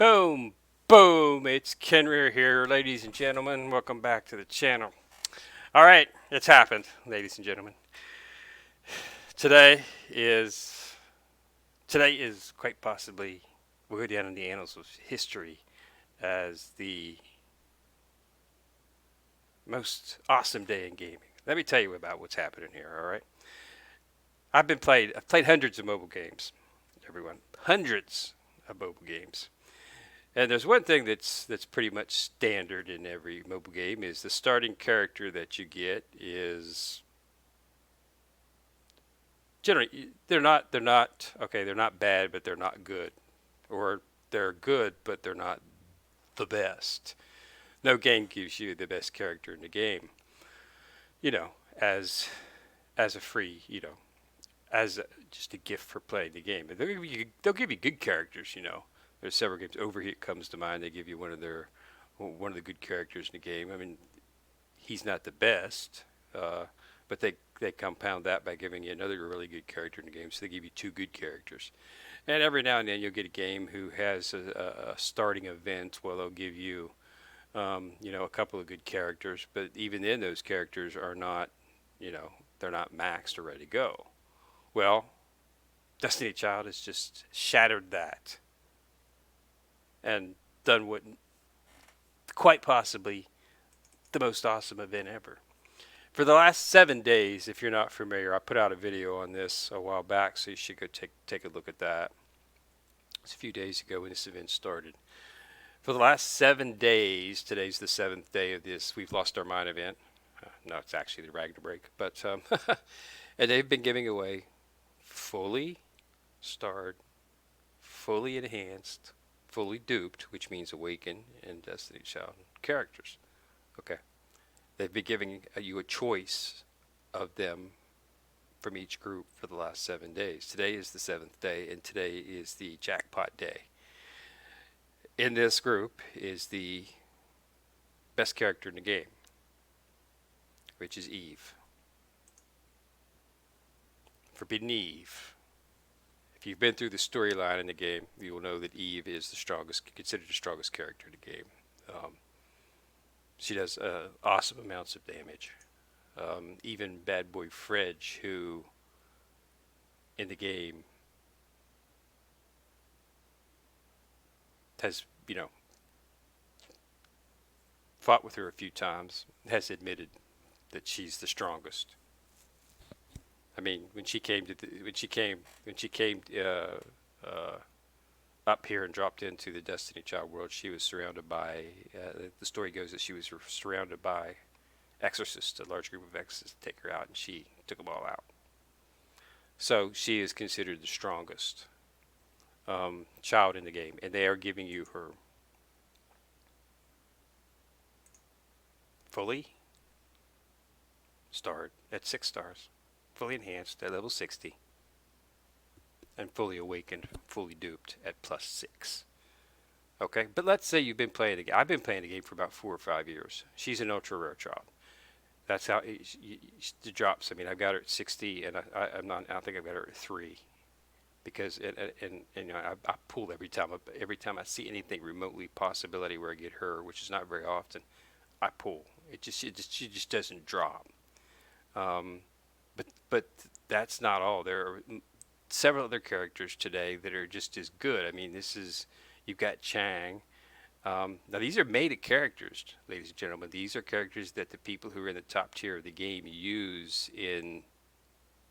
Boom, boom. It's Kenrir here, ladies and gentlemen. Welcome back to the channel. All right, it's happened, ladies and gentlemen. Today is today is quite possibly we'll go down in the annals of history as the most awesome day in gaming. Let me tell you about what's happening here. All right, I've played hundreds of mobile games. Everyone, hundreds of mobile games. And there's one thing that's pretty much standard in every mobile game is the starting character that you get is generally they're not bad but they're not good, or they're good but they're not the best. No game gives you the best character in the game, you know, as as a free, as just a gift for playing the game. And they'll give you good characters, you know. There's several games. Overheat comes to mind. They give you one of the good characters in the game. I mean, he's not the best, but they compound that by giving you another really good character in the game. So they give you two good characters. And every now and then you'll get a game who has a starting event. Well, they'll give you, a couple of good characters. But even then, those characters are not, they're not maxed or ready to go. Well, Destiny Child has just shattered that and done what quite possibly the most awesome event ever. For the last 7 days, if you're not familiar, I put out a video on this a while back, so you should go take a look at that. It's a few days ago when this event started. For the last 7 days, today's the seventh day of this We've Lost Our Mind event. No, it's actually the Ragnarok, but and they've been giving away fully starred, fully enhanced, fully duped, which means awakened, and Destiny Child characters. Okay. They've been giving you a choice of them from each group for the last 7 days. Today is the seventh day, and today is the jackpot day. In this group is the best character in the game, which is Eve. Forbidden Eve. If you've been through the storyline in the game, you will know that Eve is considered the strongest character in the game. Um, she does awesome amounts of damage. Even Bad Boy Fredge, who in the game has, fought with her a few times, has admitted that she's the strongest. I mean, when she came up here and dropped into the Destiny Child world, she was surrounded by. The story goes that she was surrounded by exorcists, a large group of exorcists, to take her out, and she took them all out. So she is considered the strongest child in the game, and they are giving you her fully starred at 6 stars, fully enhanced at level 60, and fully awakened, fully duped at +6. Okay, but let's say you've been playing the game. I've been playing the game for about 4 or 5 years. She's an ultra rare child. That's how it drops. I mean, I've got her at 60, and I'm not. I think I've got her at 3 because I pull every time. Every time I see anything remotely possibility where I get her, which is not very often, I pull. She just doesn't drop. Um, but that's not all. There are several other characters today that are just as good. I mean, you've got Chang. Now these are made characters, ladies and gentlemen. These are characters that the people who are in the top tier of the game use in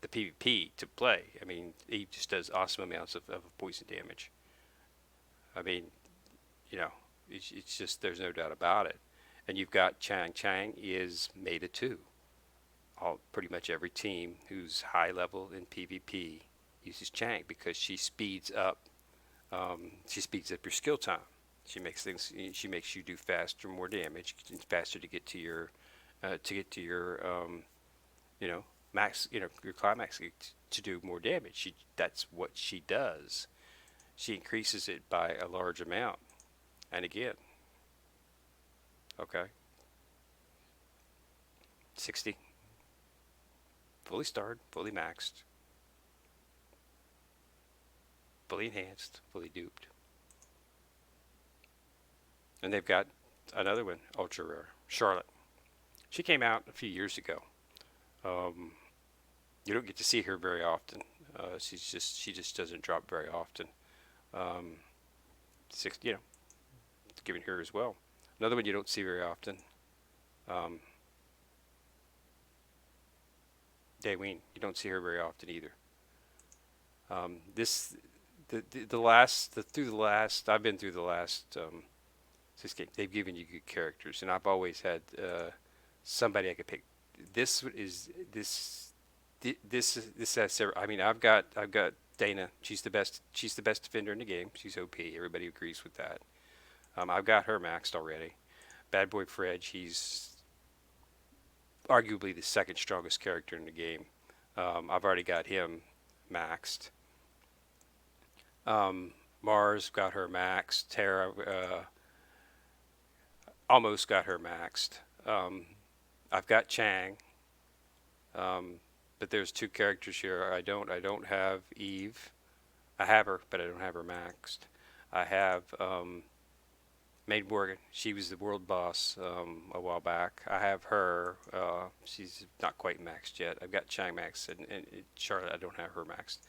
the PvP to play. I mean, he just does awesome amounts of poison damage. I mean, you know, it's just there's no doubt about it. And you've got Chang. Chang is meta too. Pretty much every team who's high level in PvP uses Chang because she speeds up. She speeds up your skill time. She makes things. She makes you do faster, more damage. It's faster to get to your you know max. Your climax to do more damage. That's what she does. She increases it by a large amount. And again, okay, 60, fully starred, fully maxed, fully enhanced, fully duped. And they've got another one, ultra rare, Charlotte. She came out a few years ago. Um, you don't get to see her very often. She just doesn't drop very often. Um, six, giving her as well. Another one you don't see very often. Um, Dayween, you don't see her very often either. This the last the through the last I've been through the last 6 games. They've given you good characters, and I've always had somebody I could pick. This is this this has several. I mean, I've got Dana. She's the best. She's the best defender in the game. She's OP. Everybody agrees with that. I've got her maxed already. Bad Boy Fred. He's arguably the second strongest character in the game. I've already got him maxed. Mars got her maxed. Terra almost got her maxed. I've got Chang, but there's two characters here. I don't have Eve. I have her, but I don't have her maxed. I have Maid Morgan. She was the world boss a while back. I have her. She's not quite maxed yet. I've got Chang maxed, and Charlotte, I don't have her maxed.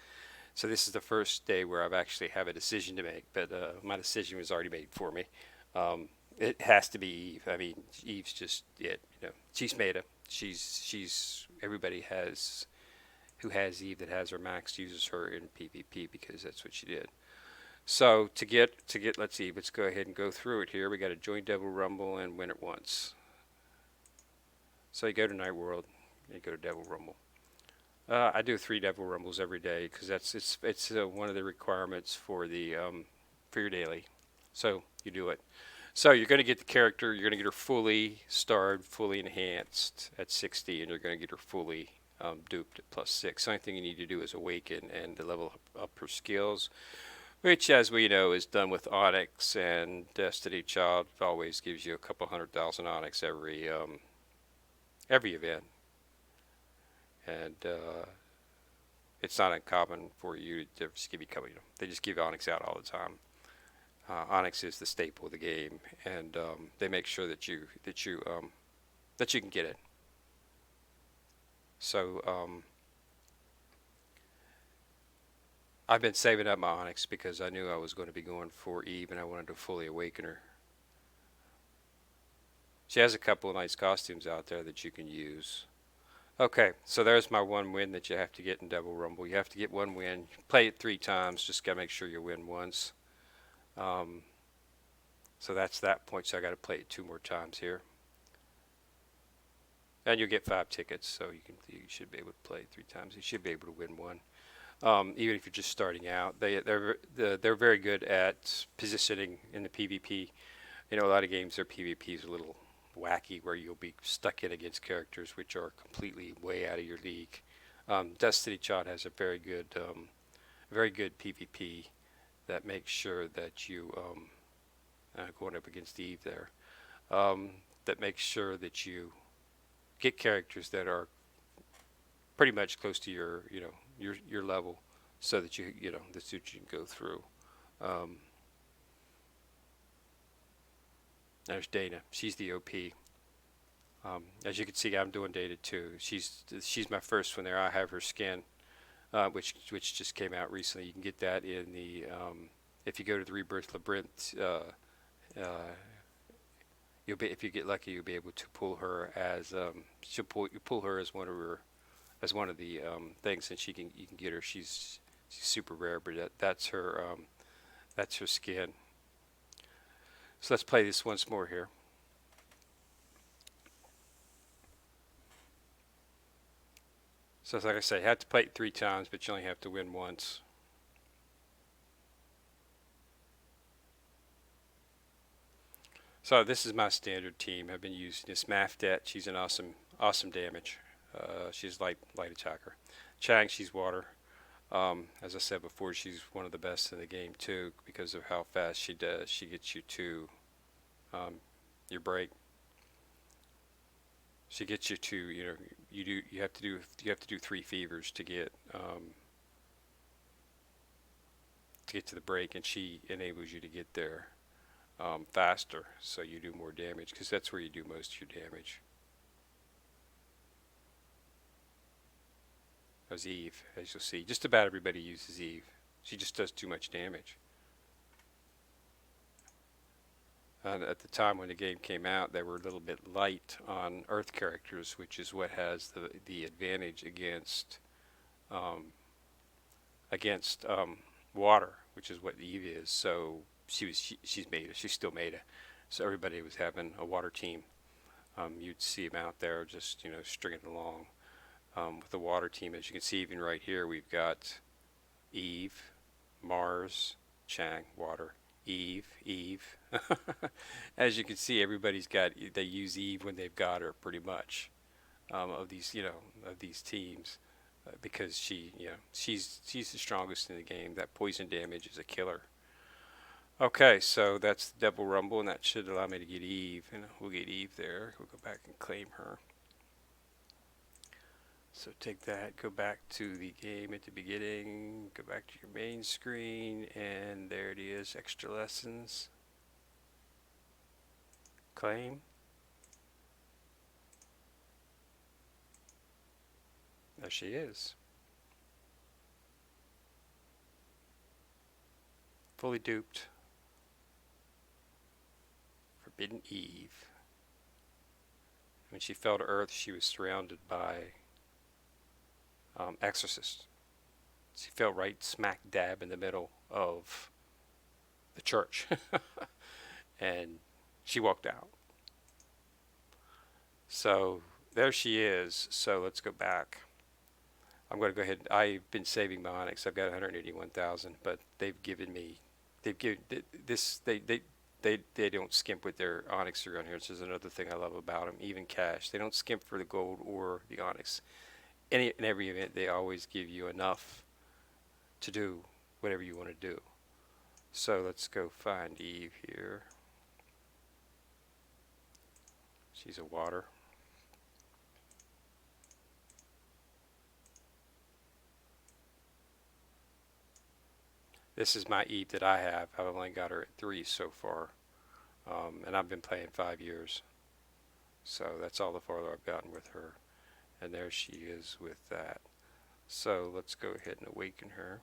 So this is the first day where I've actually have a decision to make, but my decision was already made for me. Um, it has to be Eve. I mean, Eve's just it. She's meta. She's everybody has who has Eve that has her maxed uses her in PvP because that's what she did. So to get let's see, let's go ahead and go through it here. We got to join Devil Rumble and win it once. So you go to Night World, you go to Devil Rumble. I do 3 Devil Rumbles every day because it's one of the requirements for your daily. So you do it. So you're going to get the character. You're going to get her fully starred, fully enhanced at 60, and you're going to get her fully duped at +6. The only thing you need to do is awaken and to level up her skills, which, as we know, is done with Onyx, and Destiny Child always gives you a couple 100,000 Onyx every event, and it's not uncommon for you to just give you a couple. They just give Onyx out all the time. Onyx is the staple of the game, and they make sure that you can get it. So I've been saving up my Onyx because I knew I was going to be going for Eve, and I wanted to fully awaken her. She has a couple of nice costumes out there that you can use. Okay, so there's my one win that you have to get in Devil Rumble. You have to get one win. Play it 3 times. Just gotta make sure you win once. Um, so that's that point. So I got to play it 2 more times here, and you'll get 5 tickets. So you should be able to play it 3 times. You should be able to win one. Even if you're just starting out, they're very good at positioning in the PvP. A lot of games their PvP is a little wacky, where you'll be stuck in against characters which are completely way out of your league. Destiny Child has a very good PvP that makes sure that you going up against Eve there. That makes sure that you get characters that are pretty much close to your level, so that that you can go through. Um, there's Dana. She's the OP. As you can see, I'm doing Data too. She's my first one there. I have her skin, which just came out recently. You can get that in the if you go to the Rebirth Labyrinth. If you get lucky, you'll be able to pull her as you pull her as one of the things, and you can get her. She's super rare, but that's her skin. So let's play this once more here. So it's like I say, you have to play it 3 times, but you only have to win once. So this is my standard team. I've been using this Mafdet. She's an awesome damage. She's light attacker. Chang, she's water. As I said before, she's one of the best in the game too, because of how fast she does. She gets you to your break. She gets you to you have to do 3 fevers to get to the break, and she enables you to get there. faster, so you do more damage because that's where you do most of your damage. As Eve, as you'll see, just about everybody uses Eve. She just does too much damage. At the time when the game came out, they were a little bit light on Earth characters, which is what has the advantage um, against water, which is what Eve is. So she's Meta. She's still Meta. So everybody was having a water team. You'd see them out there just stringing along with the water team. As you can see, even right here, we've got Eve, Mars, Chang, water. Eve, Eve. As you can see, they use Eve when they've got her pretty much of these teams because she's the strongest in the game. That poison damage is a killer. Okay, so that's the Devil Rumble, and that should allow me to get Eve, and we'll get Eve there. We'll go back and claim her. So take that, go back to the game at the beginning, go back to your main screen, and there it is, extra lessons. Claim. There she is. Fully duped. Forbidden Eve. When she fell to Earth, she was surrounded by exorcists. She fell right smack dab in the middle of the church. And she walked out. So there she is. So let's go back. I'm going to go ahead. I've been saving my Onyx. I've got 181,000, but they've given this. They don't skimp with their Onyx around here. This is another thing I love about them. Even cash, they don't skimp for the gold or the Onyx. In every event, they always give you enough to do whatever you want to do. So let's go find Eve here. She's a water. This is my Eve that I have. I've only got her at 3 so far. And I've been playing 5 years. So that's all the farther I've gotten with her. And there she is with that. So let's go ahead and awaken her.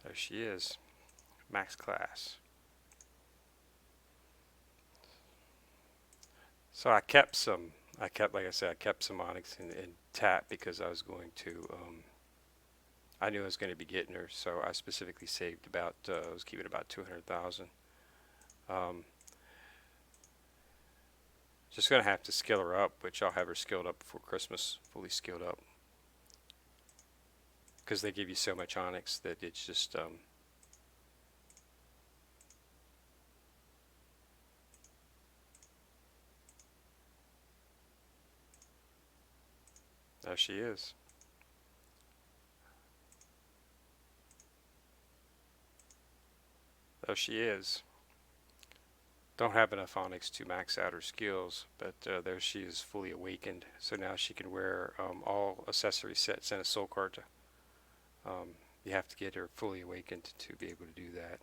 There she is. Max class. So like I said, I kept some Onyx in tap because I was going to, I knew I was going to be getting her, so I specifically saved I was keeping about 200,000. Um, just going to have to skill her up, which I'll have her skilled up before Christmas, fully skilled up. Because they give you so much Onyx that it's just, there she is. There she is. Don't have enough Onyx to max out her skills, but there she is fully awakened. So now she can wear all accessory sets and a soul card. You have to get her fully awakened to be able to do that.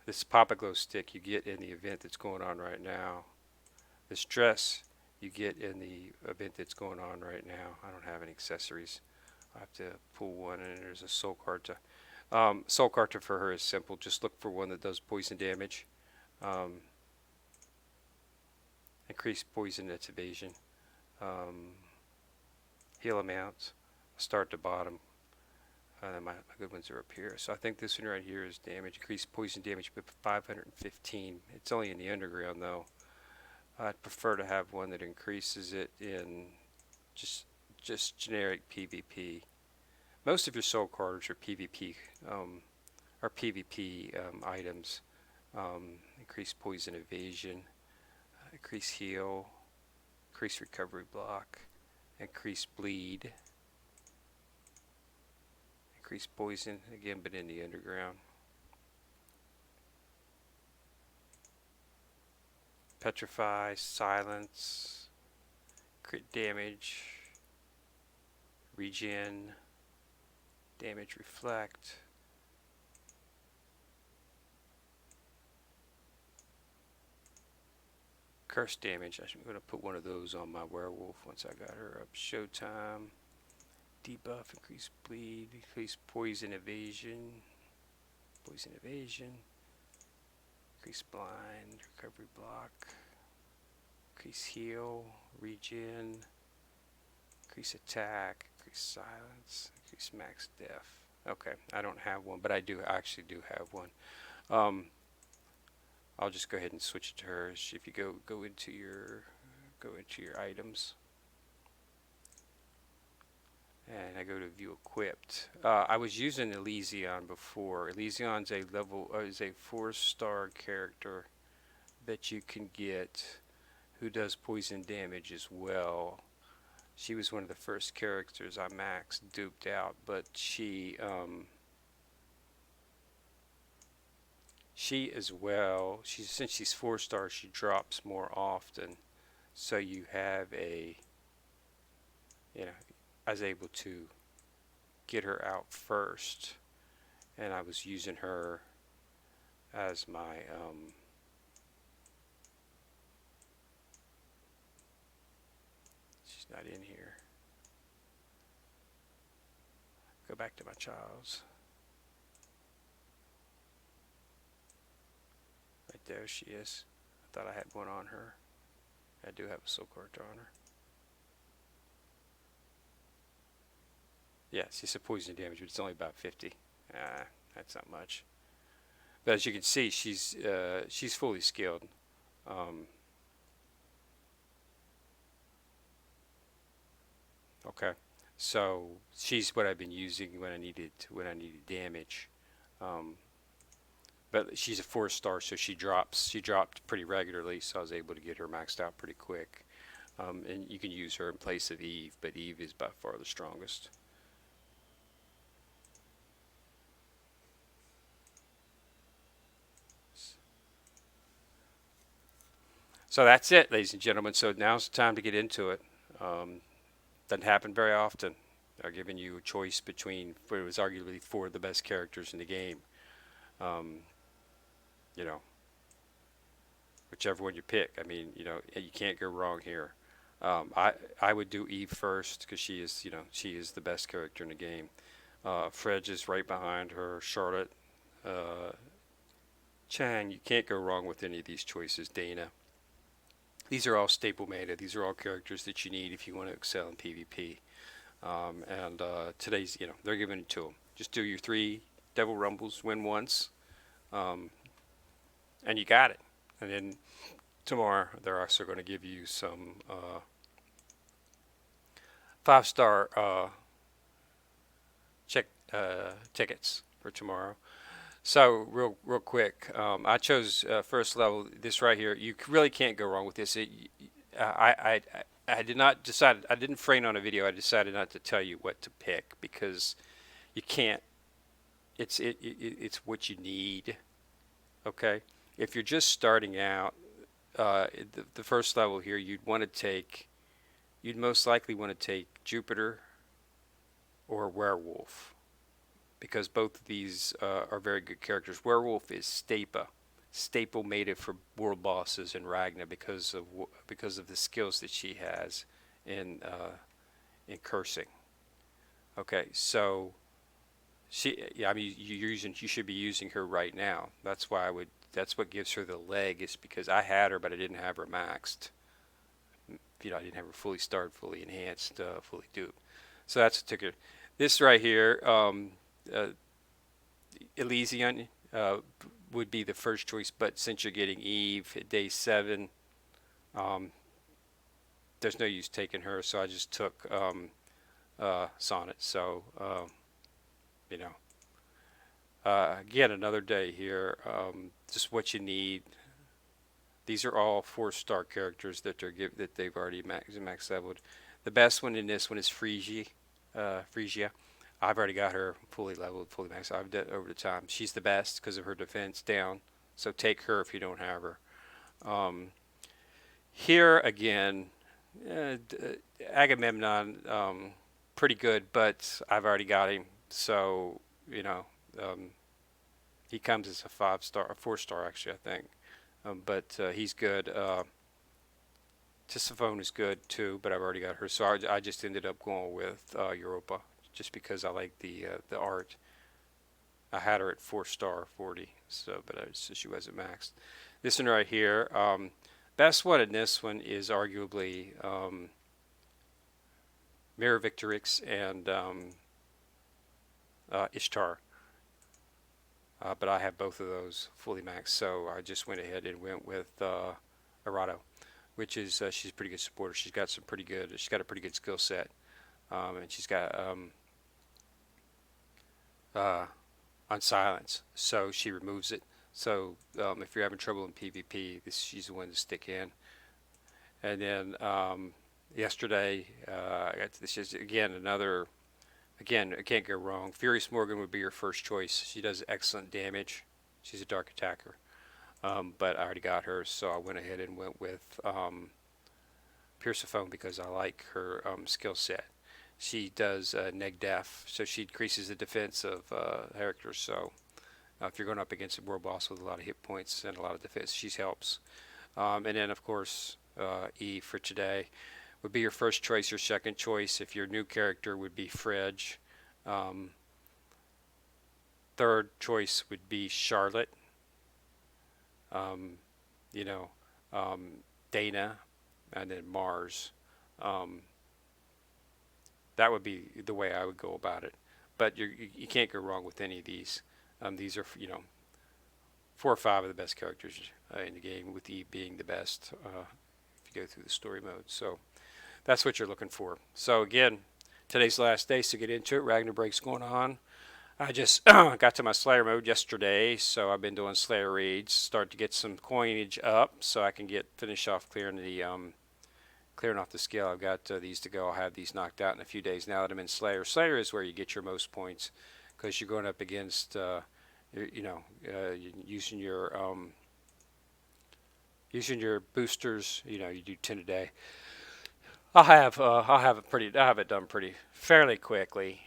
This Papa Glow stick you get in the event that's going on right now. This dress you get in the event that's going on right now. I don't have any accessories. I have to pull one, and there's a soul card. Soul card for her is simple. Just look for one that does poison damage. Um, increase poison, that's evasion. Heal amount. Start at the bottom. My good ones are up here. So I think this one right here is damage. Increase poison damage by 515. It's only in the underground though. I'd prefer to have one that increases it in just generic PvP. Most of your soul cards are PvP our PvP items. Increase poison evasion, increase heal, increase recovery block, increase bleed, increase poison, again but in the underground. Petrify, silence, crit damage, regen, damage reflect, curse damage. I'm going to put one of those on my werewolf once I got her up. Showtime, debuff, increase bleed, increase poison evasion, increase blind, recovery block, increase heal, regen, increase attack, increase silence, increase max def. Okay, I don't have one, but I actually do have one. I'll just go ahead and switch it to hers. If you go into your items, and I go to view equipped. I was using Elysion before. Elysion's is a 4-star character that you can get who does poison damage as well. She was one of the first characters I maxed duped out, but she as well, since she's 4-star, she drops more often, so you have I was able to get her out first, and I was using her as my she's not in here. Go back to my child's. Right there she is. I thought I had one on her. I do have a soul character on her. Yeah, she's a poison damage, but it's only about 50. That's not much. But as you can see, she's fully skilled. Okay, so she's what I've been using when I needed damage. But she's a 4-star, so she dropped pretty regularly, so I was able to get her maxed out pretty quick. And you can use her in place of Eve, but Eve is by far the strongest. So that's it, ladies and gentlemen. So now's the time to get into it. Doesn't happen very often. I've given you a choice between what was arguably 4 of the best characters in the game. You know, whichever one you pick. I mean, you can't go wrong here. I would do Eve first because she is the best character in the game. Fred is right behind her. Charlotte, Chang. You can't go wrong with any of these choices. Dana. These are all staple meta. These are all characters that you need if you want to excel in PvP. And today's, they're giving it to them. Just do your 3 Devil Rumbles, win once, and you got it. And then tomorrow they're also going to give you some 5-star tickets for tomorrow. So real quick, I chose first level. This right here, you really can't go wrong with this. I did not decide. I didn't frame on a video. I decided not to tell you what to pick because you can't. It's what you need. Okay, if you're just starting out, the first level here, you'd most likely want to take Jupiter or Werewolf, because both of these are very good characters. Werewolf is staple made it for world bosses in Ragna because of the skills that she has in cursing. Okay, so you should be using her right now. That's what gives her the leg, is because I had her, but I didn't have her maxed. I didn't have her fully starred, fully enhanced, fully duped. So that's what took her. This right here. Elysion would be the first choice, but since you're getting Eve at day 7, there's no use taking her, so I just took Sonnet. So Again, another day here. Just what you need. These are all 4-star characters that they've already max leveled. The best one in this one is Phrygia. I've already got her fully leveled, fully maxed. I've done it over the time. She's the best because of her defense down. So take her if you don't have her. Um, Here again, Agamemnon, pretty good, but I've already got him. So you know, um, he comes as a 5-star, a 4-star actually, I think. But he's good. Tisiphone is good too, but I've already got her. So I just ended up going with Europa just because I like the art. I had her at 4-star 40, so so she wasn't maxed. This one right here, best one in this one is arguably Mirror Victorix and Ishtar. But I have both of those fully maxed, so I just went ahead and went with Arato, which is she's a pretty good supporter. She's got a pretty good skill set, and she's got uh, on silence, so she removes it. So if you're having trouble in PvP, she's the one to stick in. And then yesterday, I got this is again another. Again, it can't go wrong. Furious Morgan would be your first choice. She does excellent damage. She's a dark attacker. But I already got her, so I went ahead and went with Pierceophone because I like her skill set. She does neg def, so she increases the defense of characters. So if you're going up against a world boss with a lot of hit points and a lot of defense, she helps. And then, of course, E for today would be your first choice. Your second choice, if your new character, would be Fredge. Um, Third choice would be Charlotte. Um, you know, Dana, and then Mars. Um, that would be the way I would go about it. But you can't go wrong with any of these. These are 4 or 5 of the best characters in the game, with E being the best if you go through the story mode. So that's what you're looking for. So again, today's the last day, so get into it. Ragnar Break's going on. I just got to my Slayer mode yesterday, so I've been doing Slayer raids, start to get some coinage up, so I can finish off clearing off the scale. I've got these to go. I'll have these knocked out in a few days now that I'm in Slayer. Slayer is where you get your most points because you're going up against, using your boosters. You do 10 a day. I'll have it done pretty fairly quickly.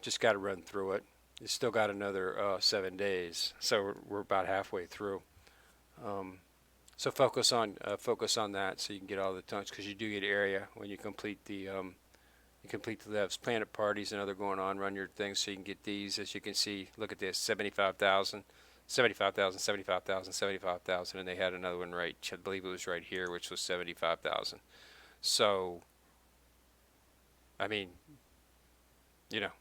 Just got to run through it. It's still got another 7 days, so we're about halfway through. So focus on that, so you can get all the tons, because you do get area when you complete the levels. Planet parties and other going on. Run your things so you can get these. As you can see, look at this: 75,000, 75,000, 75,000, 75,000, and they had another one right. I believe it was right here, which was 75,000. So, I mean, you know.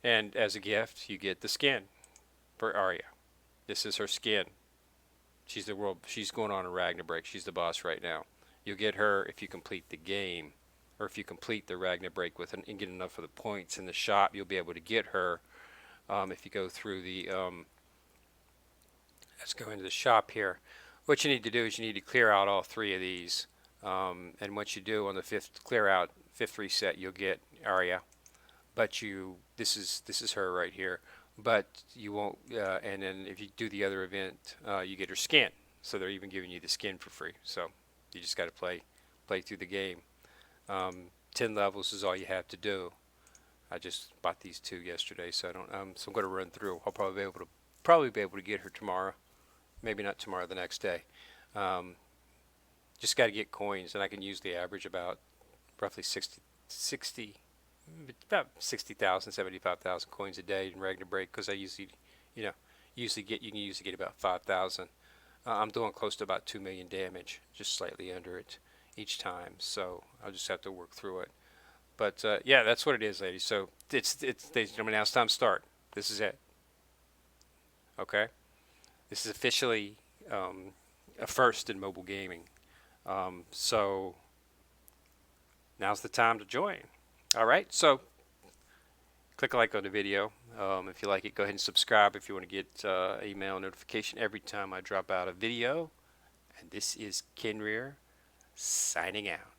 And as a gift, you get the skin for Arya. This is her skin. She's going on a Ragnar Break. She's the boss right now. You'll get her if you complete the game, or if you complete the Ragnar Break and get enough of the points in the shop. You'll be able to get her if you go through the. Let's go into the shop here. What you need to do is you need to clear out all 3 of these, and once you do, on the fifth reset, you'll get Arya. But this is her right here. But you won't, and then if you do the other event, you get her skin. So they're even giving you the skin for free. So you just got to play through the game. 10 levels is all you have to do. I just bought these 2 yesterday, so I don't. So I'm going to run through. I'll probably be able to get her tomorrow. Maybe not tomorrow, the next day. Just got to get coins, and I can usually average about roughly 60 about 60,000, 75,000 coins a day in Ragnar Break, because I usually get about 5,000. I'm doing close to about 2 million damage, just slightly under it each time. So I'll just have to work through it. But yeah, that's what it is, ladies. So ladies and gentlemen, now it's time to start. This is it. Okay, this is officially a first in mobile gaming. So now's the time to join. All right, so Click a like on the video. If you like it, go ahead and subscribe if you want to get email notification every time I drop out a video. And this is Ken Rear signing out.